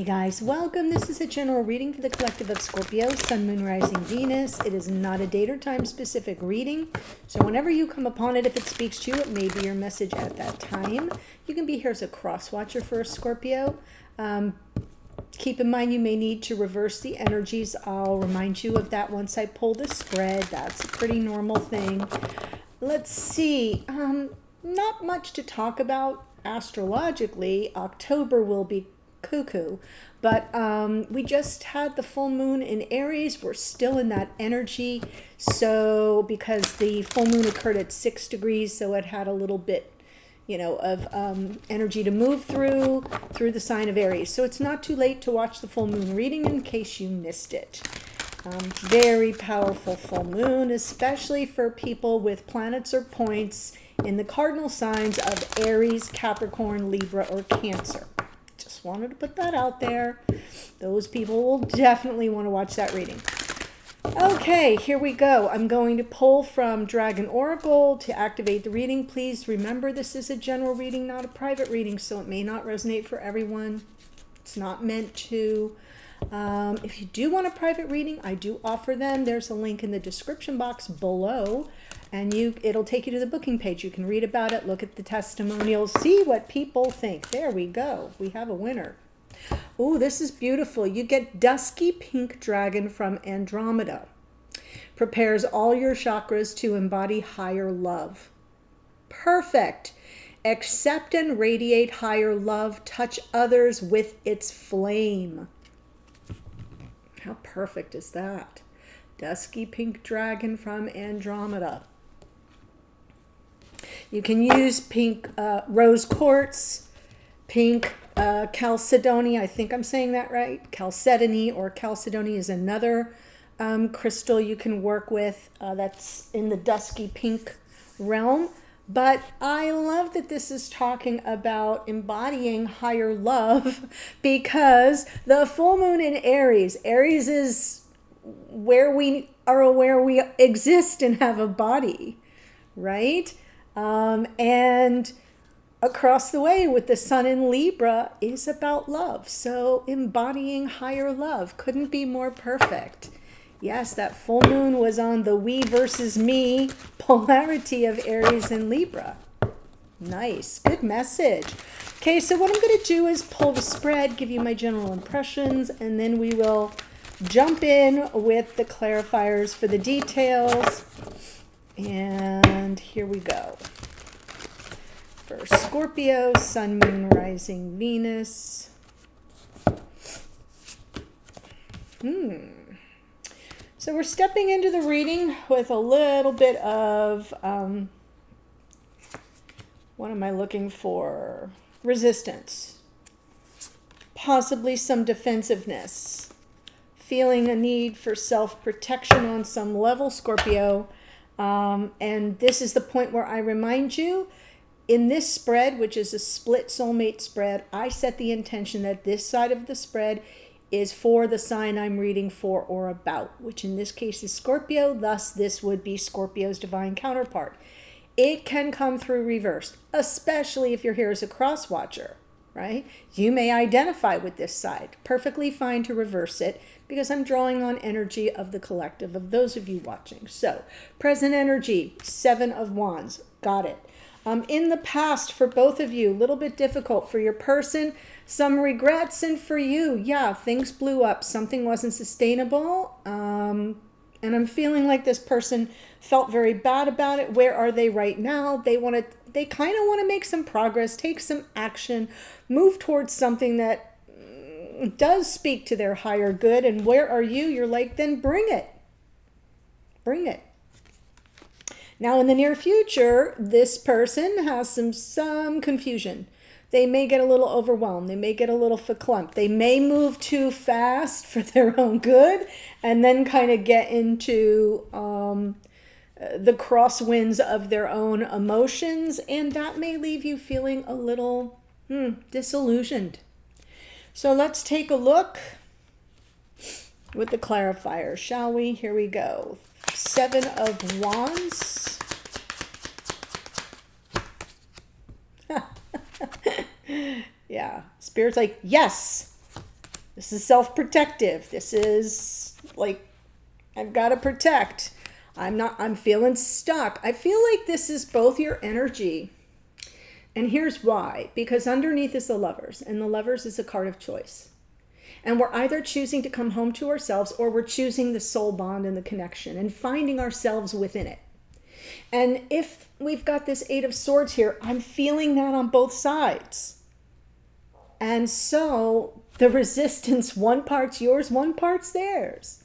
Hey guys, welcome. This is a general reading for the collective of Scorpio, Sun, Moon, Rising, Venus. It is not a date or time specific reading. So whenever you come upon it, if it speaks to you, it may be your message at that time. You can be here as a cross watcher for a Scorpio. Keep in mind you may need to reverse the energies. I'll remind you of that once I pull the spread. That's a pretty normal thing. Let's see. Not much to talk about astrologically. October will be cuckoo, but we just had the full moon in Aries. We're still in that energy, so because the full moon occurred at 6 degrees, so it had a little bit of energy to move through the sign of Aries. So it's not too late to watch the full moon reading in case you missed it. Very powerful full moon, especially for people with planets or points in the cardinal signs of Aries, Capricorn, Libra, or Cancer. Just wanted to put that out there. Those people will definitely want to watch that reading. Okay, here we go. I'm going to pull from Dragon Oracle to activate the reading. Please remember this is a general reading, not a private reading, so it may not resonate for everyone. It's not meant to. If you do want a private reading, I do offer them. There's a link in the description box below, and it'll take you to the booking page. You can read about it, look at the testimonials, see what people think. There we go. We have a winner. Oh, this is beautiful. You get Dusky Pink Dragon from Andromeda. Prepares all your chakras to embody higher love. Perfect. Accept and radiate higher love. Touch others with its flame. How perfect is that? Dusky Pink Dragon from Andromeda. You can use pink rose quartz, pink chalcedony. I think I'm saying that right. Chalcedony or chalcedony is another crystal you can work with that's in the dusky pink realm. But I love that this is talking about embodying higher love, because the full moon in Aries is where we are aware we exist and have a body, right? And across the way with the sun in Libra is about love. So embodying higher love couldn't be more perfect. Yes, that full moon was on the we versus me polarity of Aries and Libra. Nice. Good message. Okay, so what I'm going to do is pull the spread, give you my general impressions, and then we will jump in with the clarifiers for the details. And here we go. For Scorpio, Sun, Moon, Rising, Venus. So we're stepping into the reading with a little bit of, what am I looking for? Resistance. Possibly some defensiveness. Feeling a need for self-protection on some level, Scorpio. And this is the point where I remind you, in this spread, which is a split soulmate spread, I set the intention that this side of the spread is for the sign I'm reading for or about, which in this case is Scorpio. Thus, this would be Scorpio's divine counterpart. It can come through reversed, especially if you're here as a cross watcher, right? You may identify with this side. Perfectly fine to reverse it, because I'm drawing on energy of the collective of those of you watching. So, present energy, 7 of Wands. Got it. In the past, for both of you, a little bit difficult for your person, some regrets, and for you, yeah, things blew up. Something wasn't sustainable, and I'm feeling like this person felt very bad about it. Where are they right now? They kind of want to make some progress, take some action, move towards something that does speak to their higher good. And where are you? You're like, then bring it. Bring it. Now, in the near future, this person has some confusion. They may get a little overwhelmed. They may get a little verklempt. They may move too fast for their own good and then kind of get into the crosswinds of their own emotions. And that may leave you feeling a little disillusioned. So let's take a look with the clarifier, shall we? Here we go. 7 of Wands. Yeah, Spirit's like, yes, This is self-protective. This is like, I've got to protect. I'm feeling stuck. I feel like this is both your energy. And here's why. Because underneath is the Lovers, and the Lovers is a card of choice. And we're either choosing to come home to ourselves, or we're choosing the soul bond and the connection and finding ourselves within it. And if we've got this Eight of Swords here, I'm feeling that on both sides. And so the resistance, one part's yours, one part's theirs.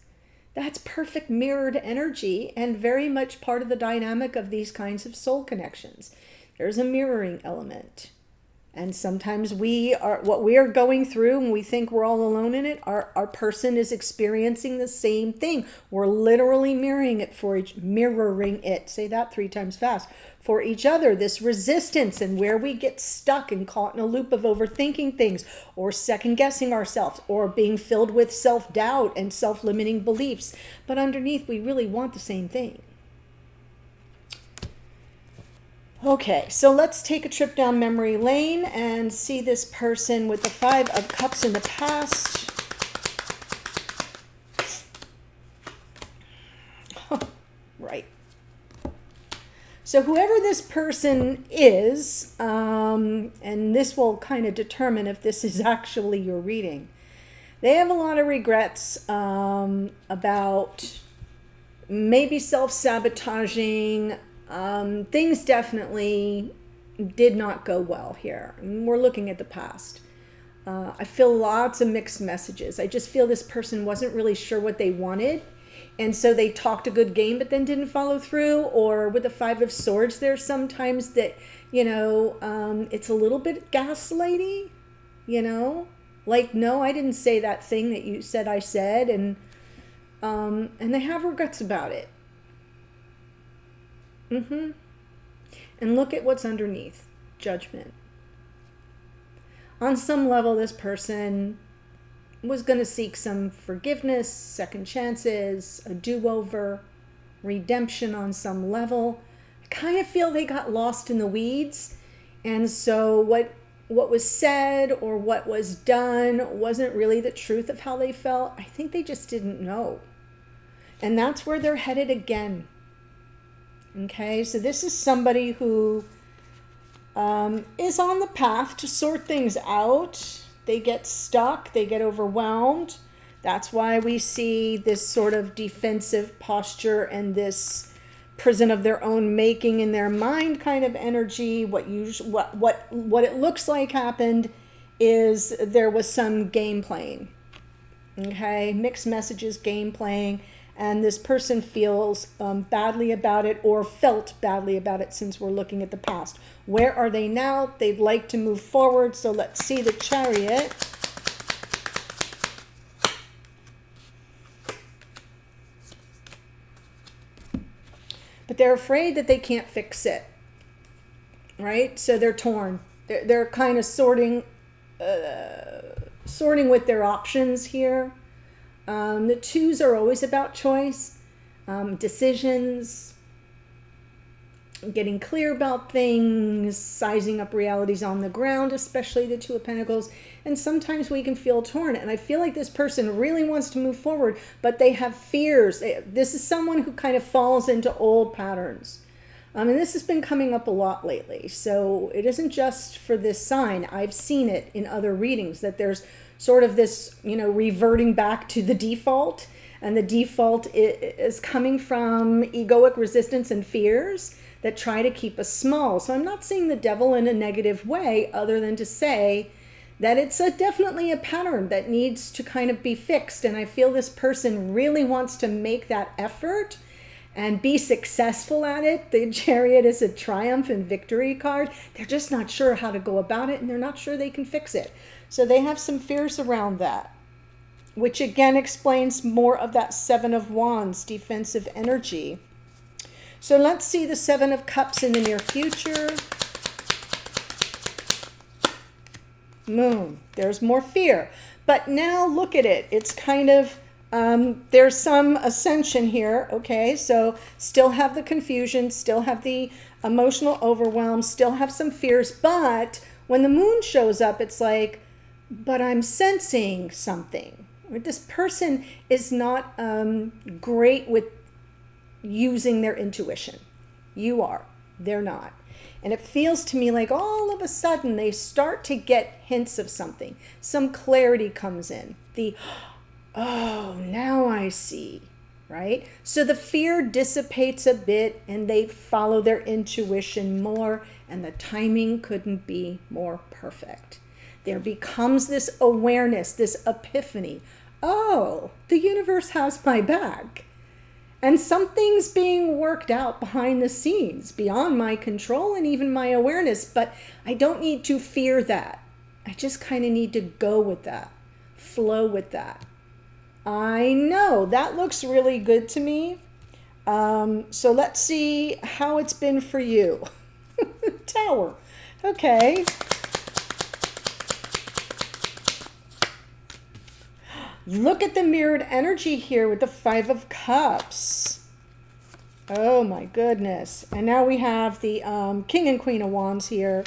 That's perfect mirrored energy and very much part of the dynamic of these kinds of soul connections. There's a mirroring element. And sometimes what we are going through and we think we're all alone in it, our person is experiencing the same thing. We're literally mirroring it, say that 3 times fast, for each other. This resistance and where we get stuck and caught in a loop of overthinking things or second guessing ourselves or being filled with self-doubt and self-limiting beliefs. But underneath, we really want the same thing. Okay, so let's take a trip down memory lane and see this person with the 5 of Cups in the past. Right. So whoever this person is, and this will kind of determine if this is actually your reading, they have a lot of regrets about maybe self-sabotaging. Things definitely did not go well here. We're looking at the past. I feel lots of mixed messages. I just feel this person wasn't really sure what they wanted. And so they talked a good game, but then didn't follow through. Or with the 5 of Swords, there's sometimes that, it's a little bit gaslighty, like, no, I didn't say that thing that you said I said. And they have regrets about it. And look at what's underneath. Judgment. On some level, this person was going to seek some forgiveness, second chances, a do-over, redemption on some level. I kind of feel they got lost in the weeds. And so what was said or what was done wasn't really the truth of how they felt. I think they just didn't know. And that's where they're headed again. Okay, so this is somebody who is on the path to sort things out. They get stuck, they get overwhelmed. That's why we see this sort of defensive posture and this prison of their own making in their mind kind of energy. What it looks like happened is there was some game playing. Okay, mixed messages, game playing. And this person feels badly about it or felt badly about it since we're looking at the past. Where are they now? They'd like to move forward. So let's see the Chariot. But they're afraid that they can't fix it. Right? So they're torn. They're kind of sorting with their options here. The 2s are always about choice, decisions, getting clear about things, sizing up realities on the ground, especially the 2 of Pentacles. And sometimes we can feel torn. And I feel like this person really wants to move forward, but they have fears. This is someone who kind of falls into old patterns. And this has been coming up a lot lately. So it isn't just for this sign. I've seen it in other readings that there's sort of this, reverting back to the default. And the default is coming from egoic resistance and fears that try to keep us small. So I'm not seeing the devil in a negative way other than to say that it's definitely a pattern that needs to kind of be fixed. And I feel this person really wants to make that effort and be successful at it. The Chariot is a triumph and victory card. They're just not sure how to go about it, and they're not sure they can fix it. So they have some fears around that, which again explains more of that 7 of Wands defensive energy. So let's see the 7 of Cups in the near future. Moon. There's more fear. But now look at it. It's kind of, there's some ascension here. Okay, so still have the confusion, still have the emotional overwhelm, still have some fears. But when the moon shows up, it's like, but I'm sensing something. Or this person is not great with using their intuition. You are. They're not. And it feels to me like all of a sudden they start to get hints of something. Some clarity comes in. Oh, now I see, right? So the fear dissipates a bit and they follow their intuition more, and the timing couldn't be more perfect. There becomes this awareness, this epiphany. Oh, the universe has my back. And something's being worked out behind the scenes, beyond my control and even my awareness, but I don't need to fear that. I just kind of need to go with that, flow with that. I know that looks really good to me. So let's see how it's been for you. Tower. Okay. Look at the mirrored energy here with the Five of Cups. Oh my goodness. And now we have the King and Queen of Wands here.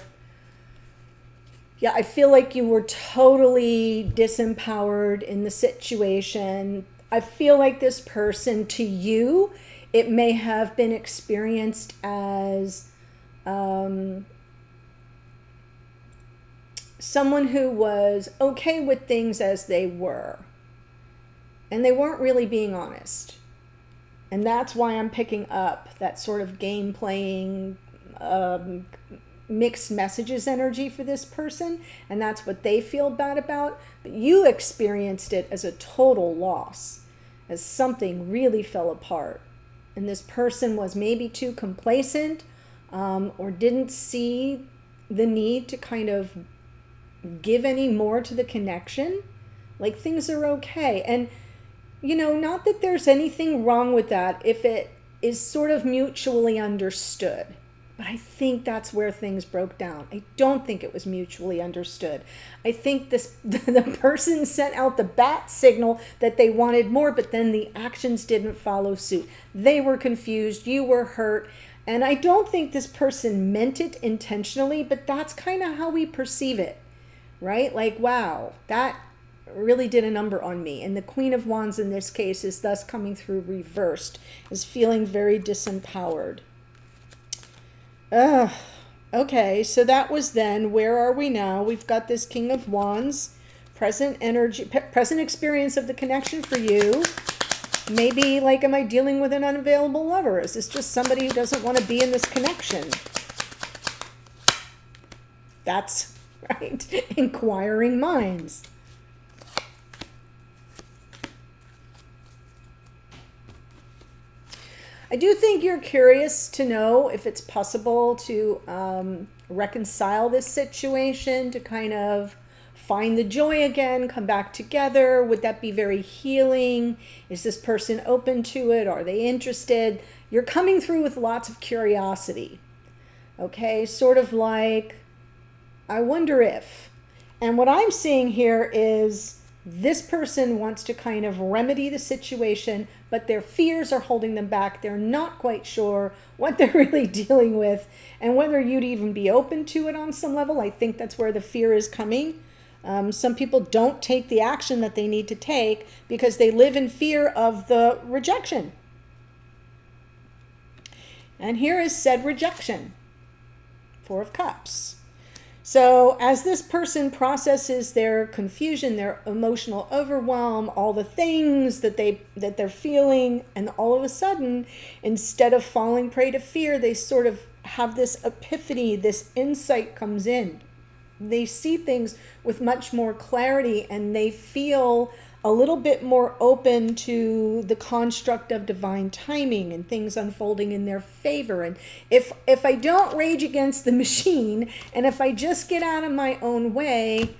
Yeah, I feel like you were totally disempowered in the situation. I feel like this person, to you, it may have been experienced as someone who was okay with things as they were. And they weren't really being honest. And that's why I'm picking up that sort of game playing, mixed messages energy for this person. And that's what they feel bad about. But you experienced it as a total loss, as something really fell apart. And this person was maybe too complacent, or didn't see the need to kind of give any more to the connection. Like things are okay. And you know, not that there's anything wrong with that if it is sort of mutually understood. But I think that's where things broke down. I don't think it was mutually understood. I think the person sent out the bat signal that they wanted more, but then the actions didn't follow suit. They were confused. You were hurt. And I don't think this person meant it intentionally, but that's kind of how we perceive it, right? Like, wow, that really did a number on me. And the Queen of Wands in this case is thus coming through reversed, is feeling very disempowered. Okay, so that was then. Where are we now? We've got this King of Wands, present energy, present experience of the connection for you. Maybe like, am I dealing with an unavailable lover? Is this just somebody who doesn't want to be in this connection? That's right. Inquiring minds. I do think you're curious to know if it's possible to reconcile this situation, to kind of find the joy again, come back together. Would that be very healing? Is this person open to it? Are they interested? You're coming through with lots of curiosity. Okay, sort of like, I wonder if. And what I'm seeing here is this person wants to kind of remedy the situation, but their fears are holding them back. They're not quite sure what they're really dealing with and whether you'd even be open to it on some level. I think that's where the fear is coming. Some people don't take the action that they need to take because they live in fear of the rejection. And here is said rejection. Four of Cups. So as this person processes their confusion, their emotional overwhelm, all the things that they're feeling, and all of a sudden, instead of falling prey to fear, they sort of have this epiphany, this insight comes in. They see things with much more clarity, and they feel a little bit more open to the construct of divine timing and things unfolding in their favor. And if I don't rage against the machine, and if I just get out of my own way,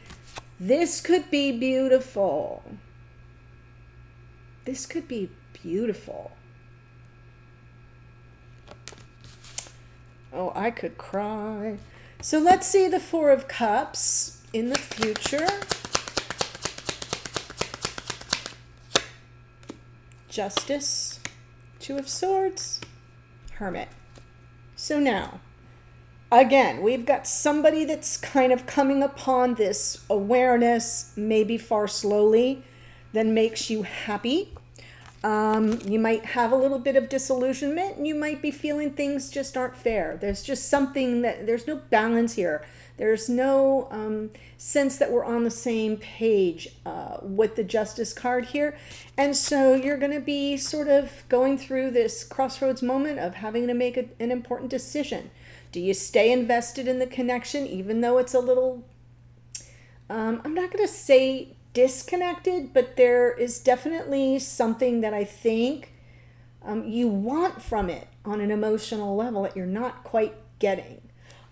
this could be beautiful. This could be beautiful. Oh, I could cry. So let's see the Four of Cups in the future. Justice, Two of Swords, Hermit. So now, Again, we've got somebody that's kind of coming upon this awareness, maybe far slowly, than makes you happy. You might have a little bit of disillusionment, and you might be feeling things just aren't fair. There's just something that there's no balance here. There's no sense that we're on the same page with the Justice card here. And so you're going to be sort of going through this crossroads moment of having to make an important decision. Do you stay invested in the connection, even though it's a little, I'm not going to say disconnected, but there is definitely something that I think you want from it on an emotional level that you're not quite getting.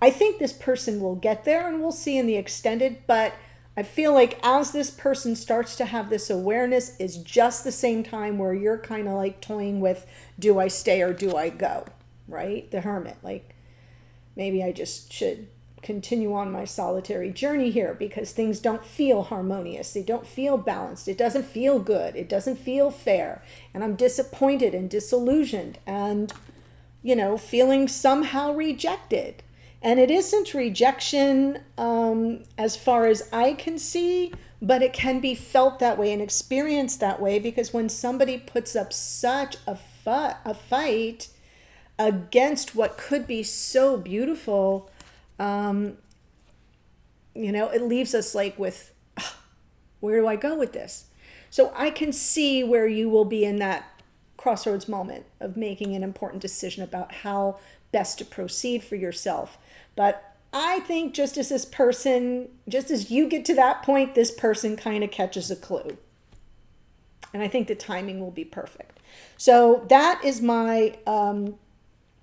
I think this person will get there, and we'll see in the extended, but I feel like as this person starts to have this awareness is just the same time where you're kind of like toying with, do I stay or do I go, right? The Hermit, like, maybe I just should continue on my solitary journey here because things don't feel harmonious. They don't feel balanced. It doesn't feel good. It doesn't feel fair. And I'm disappointed and disillusioned and, feeling somehow rejected. And it isn't rejection as far as I can see, but it can be felt that way and experienced that way because when somebody puts up such a fight against what could be so beautiful, it leaves us like with, where do I go with this? So I can see where you will be in that crossroads moment of making an important decision about how best to proceed for yourself. But I think just as you get to that point, this person kind of catches a clue. And I think the timing will be perfect. So that is my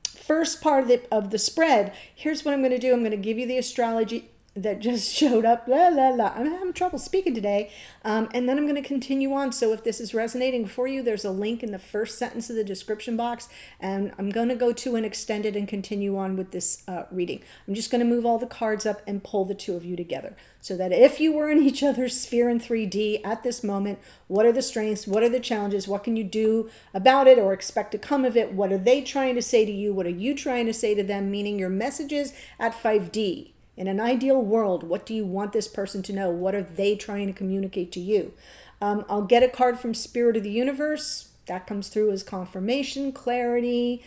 first part of the spread. Here's what I'm going to do. I'm going to give you the astrology that just showed up. I'm having trouble speaking today. And then I'm going to continue on. So if this is resonating for you, there's a link in the first sentence of the description box. And I'm going to go to an extended and continue on with this reading. I'm just going to move all the cards up and pull the two of you together. So that if you were in each other's sphere in 3D at this moment, what are the strengths? What are the challenges? What can you do about it or expect to come of it? What are they trying to say to you? What are you trying to say to them? Meaning your messages at 5D. In an ideal world, what do you want this person to know? What are they trying to communicate to you? I'll get a card from Spirit of the Universe. That comes through as confirmation, clarity,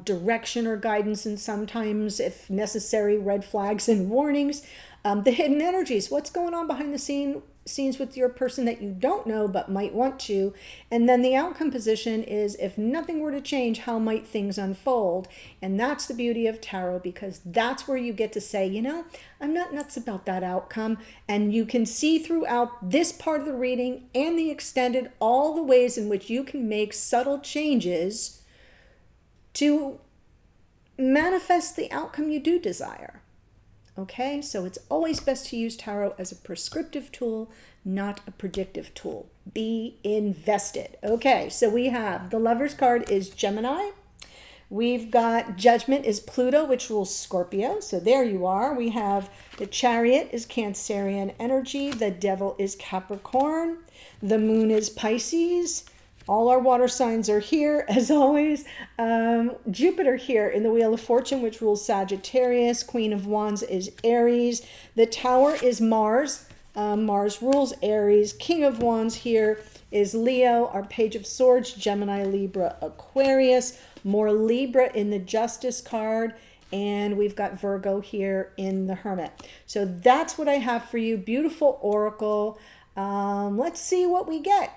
direction or guidance, and sometimes, if necessary, red flags and warnings. The hidden energies. What's going on behind the scenes with your person that you don't know but might want to? And then the outcome position is, if nothing were to change, how might things unfold? And that's the beauty of tarot, because that's where you get to say, I'm not nuts about that outcome. And you can see throughout this part of the reading and the extended all the ways in which you can make subtle changes to manifest the outcome you do desire. Okay, so it's always best to use tarot as a prescriptive tool, not a predictive tool. Be invested. Okay, so we have the Lover's card is Gemini. We've got Judgment is Pluto, which rules Scorpio. So there you are. We have the Chariot is Cancerian energy. The Devil is Capricorn. The Moon is Pisces. All our water signs are here, as always. Jupiter here in the Wheel of Fortune, which rules Sagittarius. Queen of Wands is Aries. The Tower is Mars. Mars rules Aries. King of Wands here is Leo. Our Page of Swords, Gemini, Libra, Aquarius. More Libra in the Justice card. And we've got Virgo here in the Hermit. So that's what I have for you. Beautiful oracle. Let's see what we get.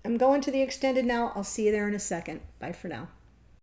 I'm going to the extended now. I'll see you there in a second. Bye for now.